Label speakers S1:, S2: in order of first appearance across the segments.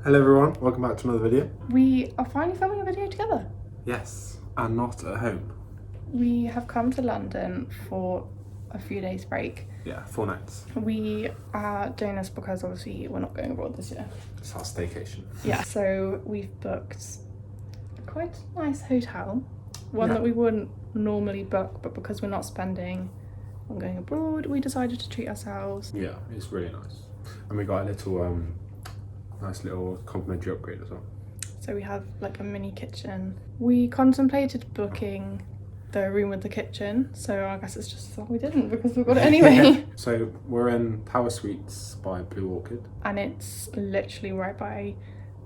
S1: Hello everyone, welcome back to another video.
S2: We are finally filming a video together.
S1: Yes, and not at home.
S2: We have come to London for a few days break.
S1: Yeah, 4 nights.
S2: We are doing this because obviously we're not going abroad this year.
S1: It's our staycation.
S2: Yeah, so we've booked quite a nice hotel. One that we wouldn't normally book, but because we're not spending on going abroad, we decided to treat ourselves.
S1: Yeah, it's really nice. And we got a little, nice little complimentary upgrade as well.
S2: So we have like a mini kitchen. We contemplated booking the room with the kitchen, so I guess it's just that we didn't because we've got it anyway.
S1: So we're in Tower Suites by Blue Orchid.
S2: And it's literally right by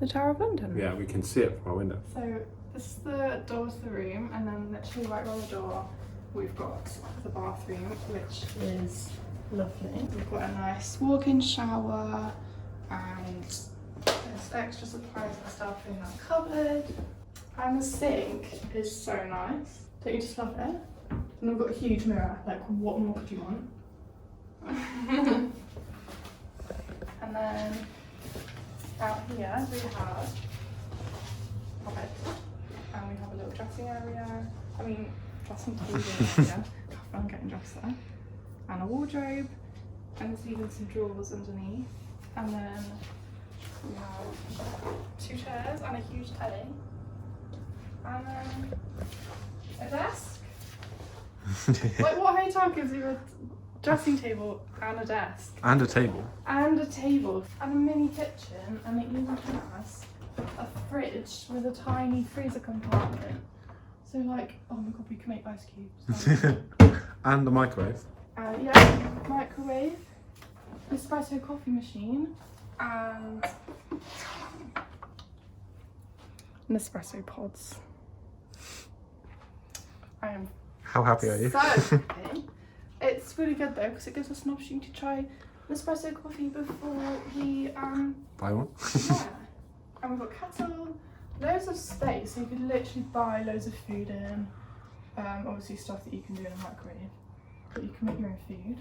S2: the Tower of London.
S1: Yeah, we can see it from our window.
S2: So this is the door to the room, and then literally right by the door we've got the bathroom, which is lovely. We've got a nice walk-in shower and there's extra supplies and stuff in that cupboard. And the sink is so nice. Don't you just love it? And we've got a huge mirror, like what more could you want? And then out here we have a bed, and we have a little dressing area. Dressing table area. I'm getting dressed there. And a wardrobe, and there's even some drawers underneath. And then we have 2 chairs and a huge telly. And then a desk. Like what hotel gives you a dressing table and a desk?
S1: And a table.
S2: And a table. And a mini kitchen, and it even has a fridge with a tiny freezer compartment. So like, oh my god, we can make ice cubes.
S1: And a microwave.
S2: Yeah, microwave, espresso coffee machine, and Nespresso pods. I am
S1: How happy are you?
S2: so happy. It's really good though because it gives us an opportunity to try Nespresso coffee before we
S1: Buy one?
S2: yeah. And we've got kettle, loads of space, so you could literally buy loads of food in. Obviously stuff that you can do in a microwave, but you can make your own food.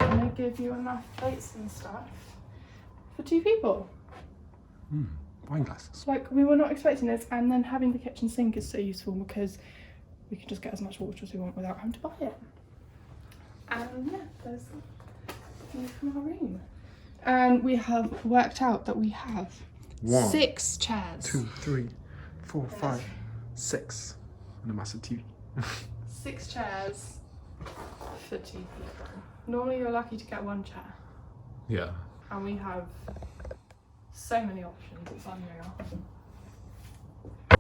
S2: And they give you enough plates and stuff for 2 people.
S1: Wine glasses.
S2: Like, we were not expecting this, and then having the kitchen sink is so useful because we can just get as much water as we want without having to buy it. And yeah, there's the view from our room. And we have worked out that we have 6 chairs.
S1: 2, 3, 4, 5, 6. And a massive TV.
S2: 6 chairs for 2 people. Normally you're lucky to get 1 chair.
S1: Yeah.
S2: And we have so many options, it's unreal.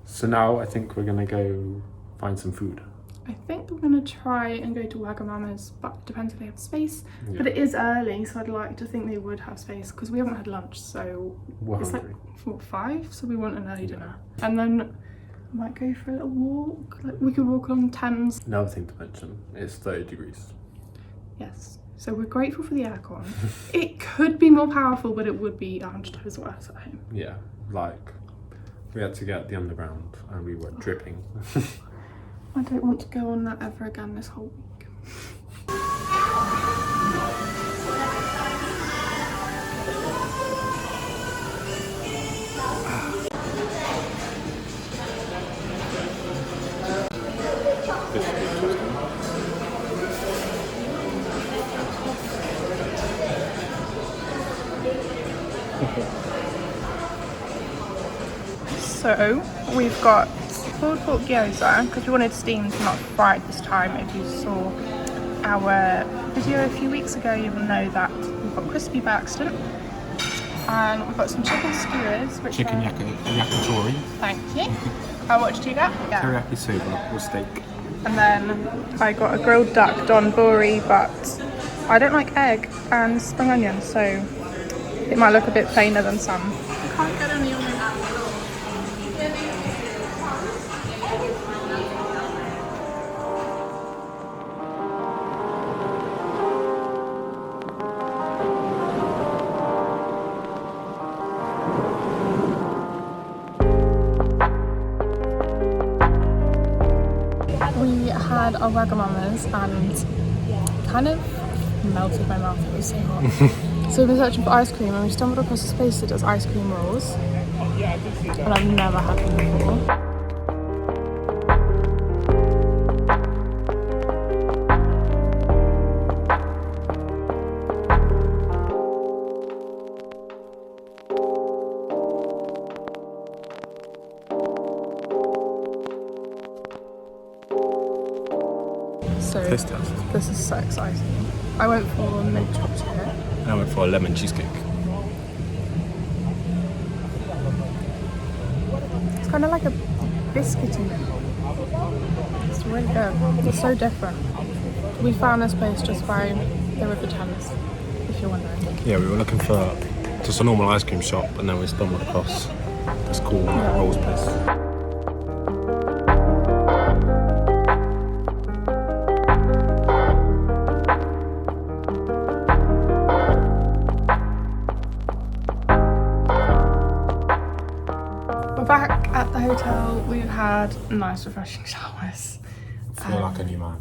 S1: So now I think we're gonna go find some food.
S2: I think we're going to try and go to Wagamama's, but it depends if they have space.
S1: Yeah.
S2: But it is early, so I'd like to think they would have space because we haven't had lunch, so
S1: We're
S2: it's
S1: hungry.
S2: like 5, so we want an early dinner. And then I might go for a little walk. Like, we could walk along Thames.
S1: Another thing to mention, it's 30 degrees.
S2: Yes, so we're grateful for the aircon. It could be more powerful, but it would be 100 times worse at home.
S1: Yeah, like we had to get the underground and we were dripping.
S2: I don't want to go on that ever again this whole week. So we've got pulled pork gyoza because we wanted steamed, not fried this time. If you saw our video a few weeks ago, you will know that we've got crispy by accident. And we've got some chicken skewers, which
S1: Chicken
S2: are...
S1: yakitori.
S2: Thank you. And what did you get? Yeah.
S1: Teriyaki soba or steak.
S2: And then I got a grilled duck donburi, but I don't like egg and spring onion, so it might look a bit plainer than some. I can't get any on my app. We had our Wagamama's and kind of melted my mouth, it was so hot. So we've been searching for ice cream and we stumbled across this place that does ice cream rolls. And I've never had them before. So this is so exciting. I went for mint chocolate.
S1: I went for a lemon cheesecake.
S2: It's kind of like a biscuity mint. It's really good. It's so different. We found this place just by the River Thames, if you're wondering.
S1: Yeah, we were looking for just a normal ice cream shop, and then we stumbled across this cool rolls place.
S2: Back at the hotel, we've had nice refreshing showers.
S1: I feel like a new man.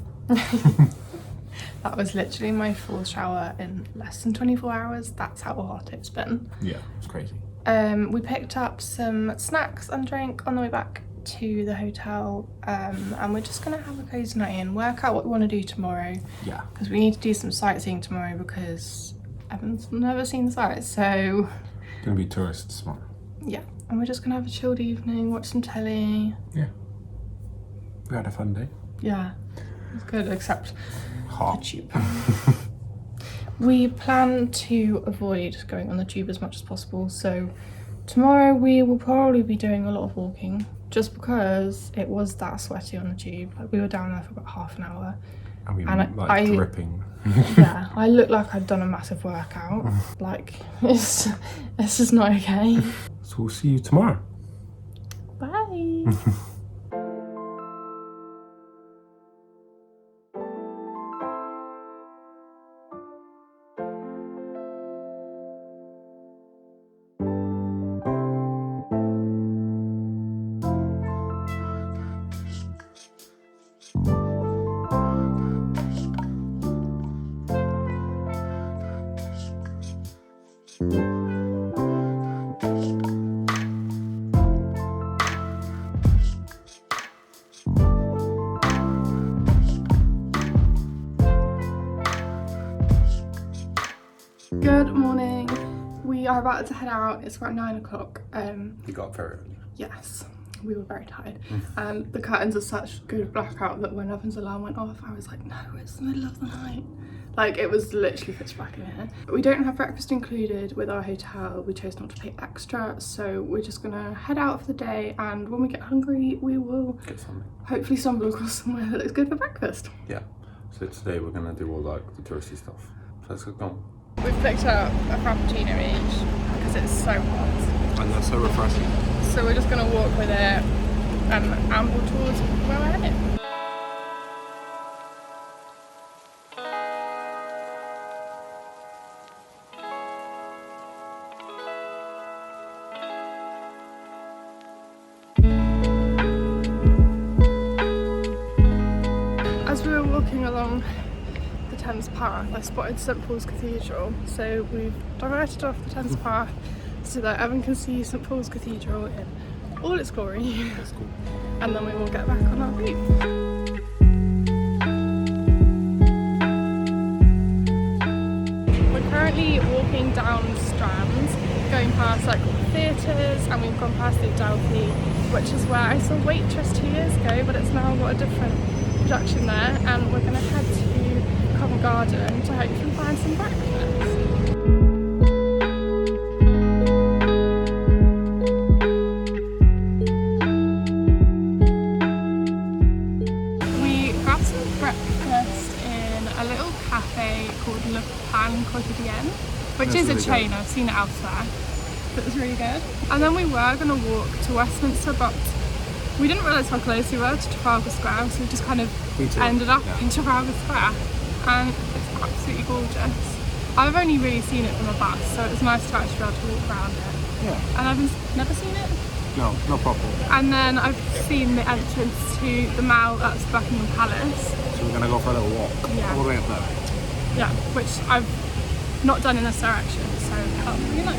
S2: That was literally my fourth shower in less than 24 hours. That's how hot it's been.
S1: Yeah, it's crazy.
S2: We picked up some snacks and drink on the way back to the hotel, and we're just gonna have a cozy night in, work out what we want to do tomorrow.
S1: Yeah.
S2: Because we need to do some sightseeing tomorrow because Evan's never seen the sights, so...
S1: Gonna be tourists tomorrow.
S2: Yeah. And we're just gonna have a chilled evening, watch some telly.
S1: Yeah. We had a fun day.
S2: Yeah, it's good, except
S1: hot.
S2: the tube. We plan to avoid going on the tube as much as possible, so tomorrow we will probably be doing a lot of walking, just because it was that sweaty on the tube. Like, we were down there for about half an hour.
S1: And we were like dripping.
S2: Yeah, I looked like I'd done a massive workout. Like, it's just not okay.
S1: So we'll see you tomorrow.
S2: Bye. Good morning. We are about to head out. It's about 9 o'clock.
S1: You got up very early.
S2: Yes, we were very tired. And the curtains are such good blackout that when Evan's alarm went off, I was like, no, it's the middle of the night. Like, it was literally pitch black in here. We don't have breakfast included with our hotel. We chose not to pay extra, so we're just gonna head out for the day, and when we get hungry, we will
S1: Get something.
S2: hopefully stumble across somewhere that looks good for breakfast.
S1: Yeah. So today we're gonna do all like the touristy stuff. So let's get going.
S2: We've picked up a frappuccino each because it's so hot.
S1: And that's so refreshing.
S2: So we're just gonna walk with it and amble towards where we're headed. As we were walking along the Thames path, I spotted St Paul's Cathedral, so we've diverted off the Thames path so that Evan can see St Paul's Cathedral in all its glory.
S1: That's cool.
S2: And then we will get back on our route. We're currently walking down Strand, going past like theatres, and we've gone past the Adelphi, which is where I saw Waitress 2 years ago, but it's now got a different production there, and we're going to head to Covent Garden to hopefully find some breakfast. We grabbed some breakfast in a little cafe called Le Pain Quotidien, which is a chain. I've seen it elsewhere. It was really good. And then we were going to walk to Westminster, but we didn't realise how close we were to Trafalgar Square, so we just kind of ended up in Trafalgar Square, and it's absolutely gorgeous. I've only really seen it from a bus, so it was nice to actually be able to walk around it.
S1: Yeah.
S2: And I've never seen it.
S1: No problem.
S2: And then I've seen the entrance to the Mall at Buckingham Palace.
S1: So we're gonna go for a little walk.
S2: Yeah.
S1: All the way up there.
S2: Yeah, which I've not done in this direction, so that'll be nice.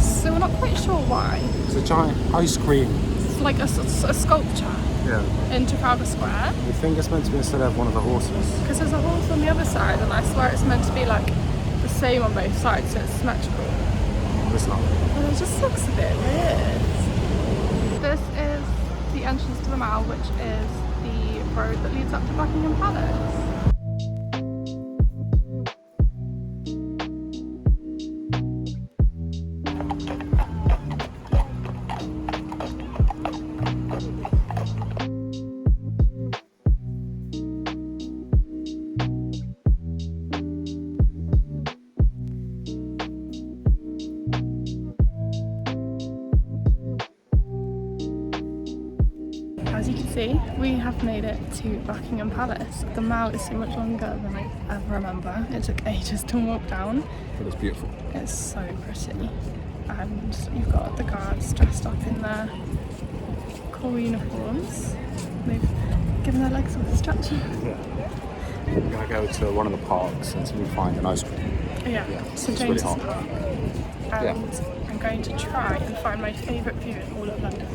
S2: So we're not quite sure why.
S1: It's a giant ice cream.
S2: It's like a sculpture in Trafalgar Square.
S1: We think it's meant to be instead of one of the horses.
S2: Because there's a horse on the other side, and I swear it's meant to be like the same on both sides, so it's symmetrical.
S1: It's not.
S2: But it just looks a bit weird. This is the entrance to the Mall, which is the road that leads up to Buckingham Palace. As you can see, we have made it to Buckingham Palace. The Mall is so much longer than I ever remember. It took ages to walk down.
S1: But it's beautiful.
S2: It's so pretty. And you've got the guards dressed up in their cool uniforms. They've given their legs off a stretcher.
S1: Yeah. We're going to go to one of the parks until we find an ice cream.
S2: Yeah, St James's
S1: really
S2: Park. And I'm going to try and find my favourite view in all of London.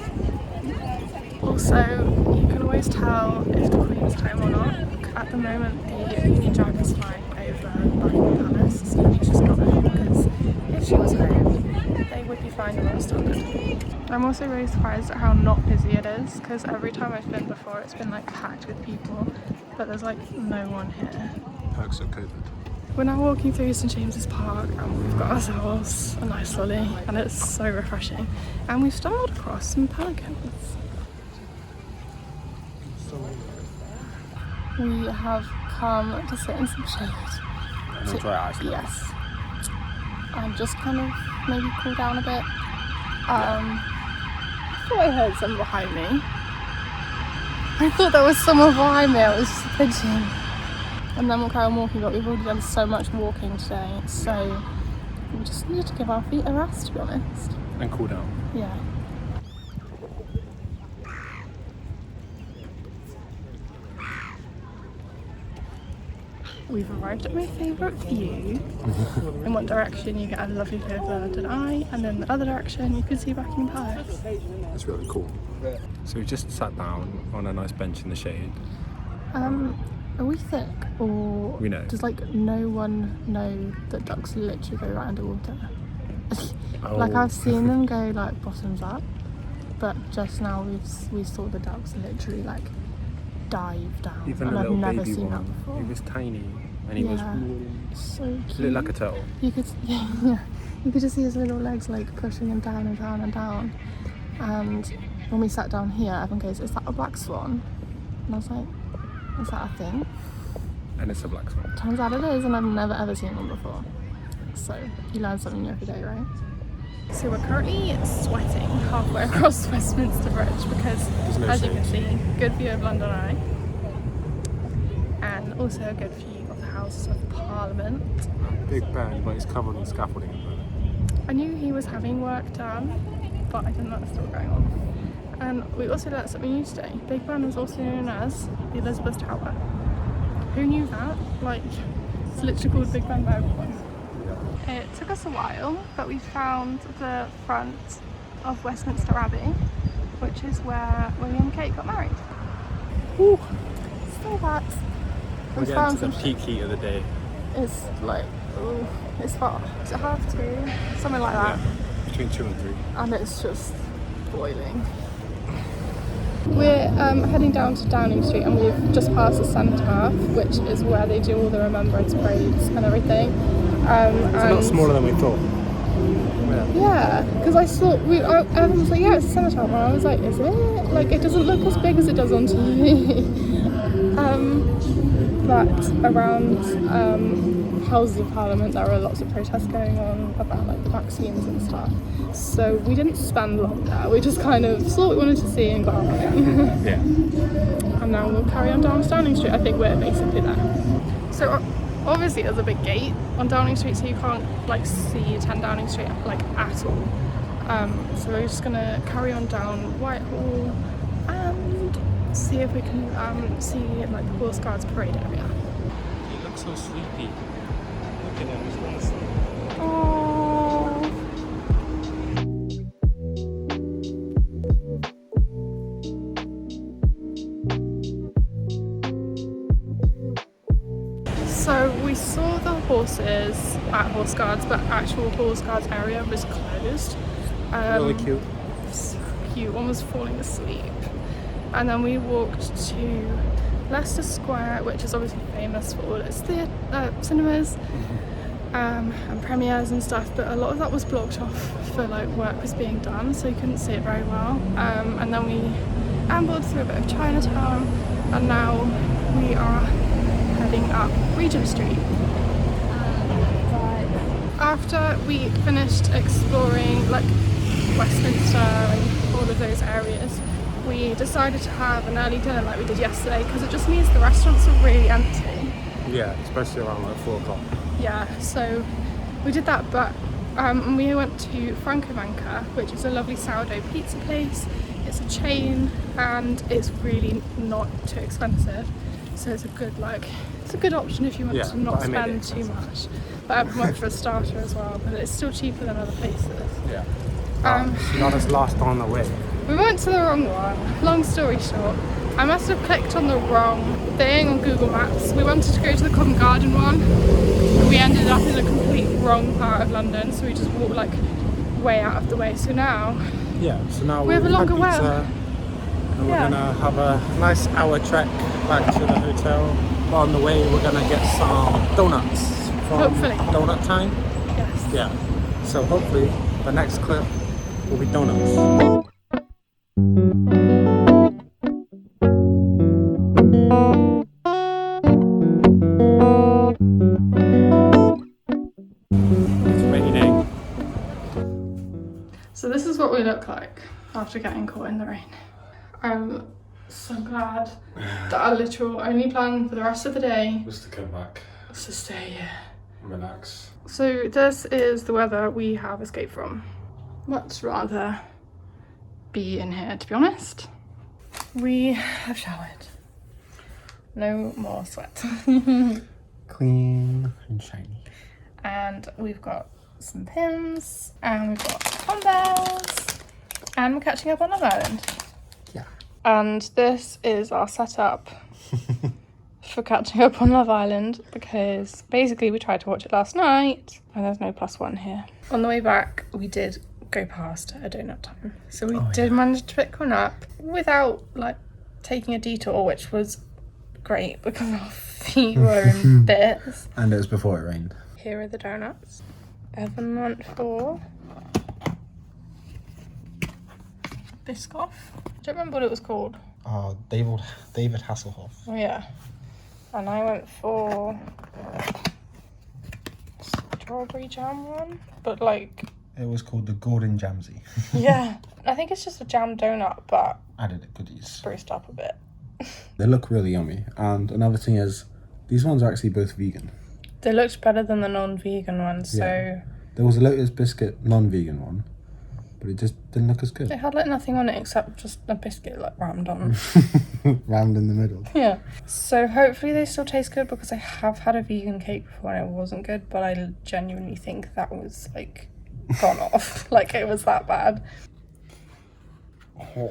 S2: Also, you can always tell if the Queen's home or not. At the moment, the Union Jack is flying over Buckingham Palace, so she's not home, because if she was home, they would be flying the Royal Standard. I'm also really surprised at how not busy it is, because every time I've been before, it's been like packed with people, but there's like no one here.
S1: Perks of COVID.
S2: We're now walking through St James's Park, and we've got ourselves a nice lolly, and it's so refreshing. And we've stumbled across some pelicans. We have come to sit in some shade.
S1: And enjoy ice cream.
S2: Yes. And just kind of maybe cool down a bit. I thought I heard someone behind me. I thought there was someone behind me. It was just a pigeon. And then we'll carry on walking, but we've already done so much walking today, so we just need to give our feet a rest, to be honest.
S1: And cool down.
S2: Yeah. We've arrived at my favourite view. In one direction you get a lovely view of the London Eye, and then the other direction you can see Buckingham Palace.
S1: It's really cool. So we just sat down on a nice bench in the shade.
S2: Are we thick, or
S1: We know.
S2: does like no one know that ducks literally go right underwater?
S1: Oh.
S2: Like I've seen them go like bottoms up, but just now we saw the ducks literally like dive down.
S1: Even
S2: and
S1: a
S2: I've
S1: little
S2: never
S1: baby
S2: seen
S1: one.
S2: that before.
S1: He was tiny and he was
S2: So
S1: he
S2: cute.
S1: looked like a turtle.
S2: You could, yeah, you could just see his little legs like pushing him down and down and down. And when we sat down here, everyone goes, "Is that a black swan?" And I was like, "Is that a thing?"
S1: And it's a black swan.
S2: Turns out it is, and I've never ever seen one before. So you learn something new every day, right? So we're currently sweating halfway across Westminster Bridge because,
S1: no
S2: as you can
S1: shade.
S2: see, good view of London Eye, and also a good view of the Houses of Parliament.
S1: Big Ben, but it's covered in scaffolding.
S2: I knew he was having work done, but I didn't know that was still going on. And we also learnt something new today. Big Ben is also known as the Elizabeth Tower. Who knew that? Like, it's literally called Big Ben by everyone. It took us a while, but we found the front of Westminster Abbey, which is where William and Kate got married.
S1: Woo.
S2: So that
S1: We're
S2: we
S1: getting
S2: found
S1: to the
S2: some.
S1: peak heat of the day.
S2: It's like, ooh, it's hot. Is it 2:30? Something like that.
S1: Yeah, between 2 and 3.
S2: And it's just boiling. We're heading down to Downing Street, and we've just passed the Cenotaph, which is where they do all the remembrance parades and everything.
S1: It's a lot smaller than we thought.
S2: Yeah, because I saw, everyone was like, yeah, it's a Cenotaph, and I was like, is it? Like, it doesn't look as big as it does on TV. But around Houses of Parliament, there were lots of protests going on about like the vaccines and stuff. So we didn't spend long there. We just kind of saw what we wanted to see and got out again.
S1: Yeah.
S2: And now we'll carry on down Downing Street. I think we're basically there. So obviously there's a big gate on Downing Street, so you can't like see 10 Downing Street like at all. So we're just gonna carry on down Whitehall and see if we can see like the Horse Guards parade area.
S1: He looks so sleepy. Look at him, he's going to sleep.
S2: Oh. So we saw the horses at Horse Guards, but actual Horse Guards area was closed.
S1: Really cute.
S2: So cute. One was falling asleep. And then we walked to Leicester Square, which is obviously famous for all its cinemas and premieres and stuff, but a lot of that was blocked off for like work was being done, so you couldn't see it very well. And then we ambled through a bit of Chinatown, and now we are heading up Regent Street. After we finished exploring like Westminster and all of those areas, we decided to have an early dinner like we did yesterday, because it just means the restaurants are really empty.
S1: Yeah, especially around like 4 o'clock.
S2: Yeah, so we did that, but we went to Franco Manca, which is a lovely sourdough pizza place. It's a chain and it's really not too expensive, so it's a good option if you want to not spend too much. But I went for a starter as well, but it's still cheaper than other places.
S1: Yeah. It's not as last on the way.
S2: We went to the wrong one. Long story short, I must have clicked on the wrong thing on Google Maps. We wanted to go to the Covent Garden one, and we ended up in a complete wrong part of London, so we just walked like way out of the way. So now
S1: we
S2: have a longer way.
S1: And we're gonna have a nice hour trek back to the hotel. But on the way, we're gonna get some donuts from
S2: Hopefully.
S1: Donut Time.
S2: Yes.
S1: Yeah. So hopefully the next clip will be donuts. It's raining.
S2: So this is what we look like after getting caught in the rain. I'm so glad that our literal only plan for the rest of the day
S1: Just to come back,
S2: was to stay here.
S1: relax.
S2: So this is the weather we have escaped from. Much rather be in here, to be honest. We have showered. No more sweat.
S1: Clean and shiny.
S2: And we've got some pins, and we've got dumbbells, and we're catching up on Love Island.
S1: Yeah.
S2: And this is our setup for catching up on Love Island, because basically we tried to watch it last night and there's no +1 here. On the way back we did go past a donut time, so we did manage to pick one up without like taking a detour, which was great because our feet were in bits.
S1: And it was before it rained.
S2: Here are the donuts. Evan went for Biscoff. I don't remember what it was called.
S1: Oh, David Hasselhoff.
S2: Oh yeah. And I went for strawberry jam one, but like
S1: It was called the Gordon Jamsey.
S2: yeah, I think it's just a jam donut, but
S1: Added goodies.
S2: spruced up a bit.
S1: They look really yummy. And another thing is, these ones are actually both vegan.
S2: They looked better than the non-vegan ones, so
S1: Yeah. There was a Lotus Biscuit non-vegan one, but it just didn't look as good.
S2: it had like nothing on it except just a biscuit like rammed on.
S1: Round in the middle.
S2: Yeah. So hopefully they still taste good, because I have had a vegan cake before and it wasn't good, but I genuinely think that was like gone off. Like it was that bad.
S1: This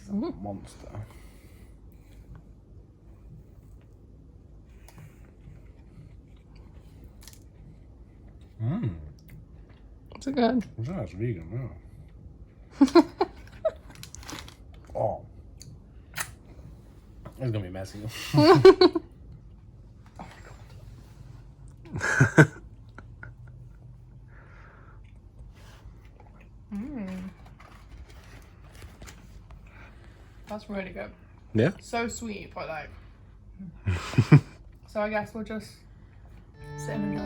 S1: is a monster.
S2: Is it good?
S1: That's vegan, yeah. Oh. It's gonna be messy. Oh my god.
S2: That's really good.
S1: Yeah?
S2: So sweet, but like. So I guess we'll just sit and enjoy.